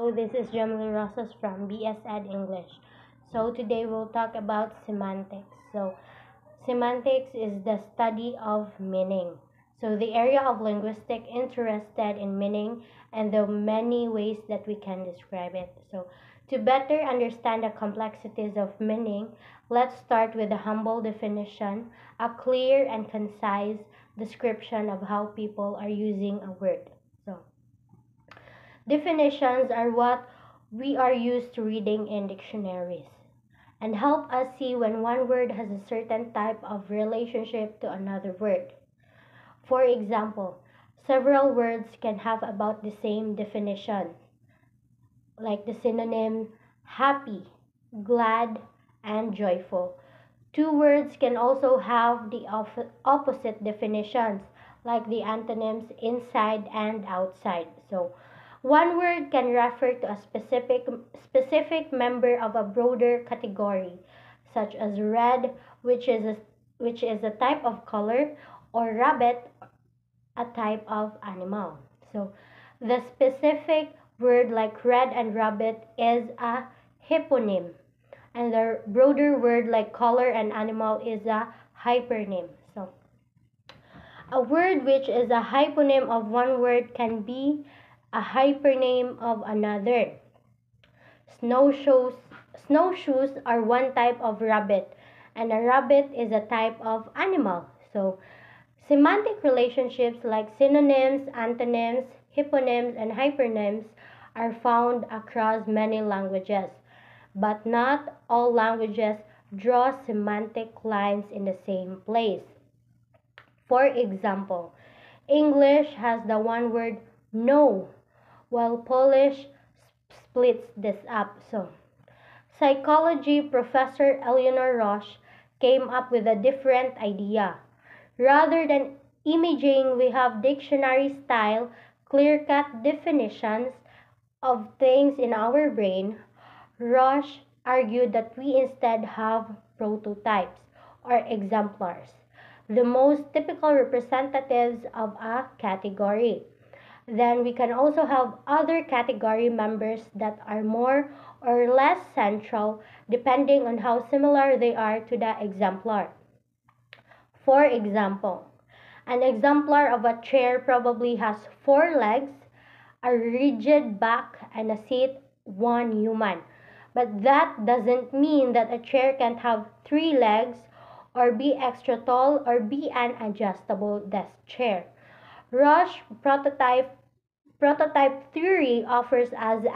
Hello, this is Jamila Rosas from BS Ed English. So today we'll talk about semantics. Semantics is the study of meaning. The area of linguistics interested in meaning and the many ways that we can describe it. To better understand the complexities of meaning, let's start with a humble definition, a clear and concise description of how people are using a word. So Definitions are what we are used to reading in dictionaries and help us see when one word has a certain type of relationship to another word. For example, several words can have about the same definition, like the synonym happy, glad, and joyful. Two words can also have the opposite definitions, like the antonyms inside and outside. One word can refer to a specific member of a broader category, such as red, which is a type of color, or rabbit, a type of animal. So, the specific word like red and rabbit is a hyponym, and the broader word like color and animal is a hypernym. A word which is a hyponym of one word can be a hypernym of another. Snowshoes, snowshoes are one type of rabbit, and a rabbit is a type of animal. Semantic relationships like synonyms, antonyms, hyponyms, and hypernyms are found across many languages, but not all languages draw semantic lines in the same place. For example, English has the one word no, while Polish splits this up. Psychology professor Eleanor Roche came up with a different idea. Rather than imaging, we have dictionary style, clear cut definitions of things in our brain. Roche argued that we instead have prototypes or exemplars, the most typical representatives of a category. Then we can also have other category members that are more or less central depending on how similar they are to the exemplar. For example, an exemplar of a chair probably has four legs, a rigid back, and a seat, one human. But that doesn't mean that a chair can't have three legs, or be extra tall, or be an adjustable desk chair. Rush prototype theory offers us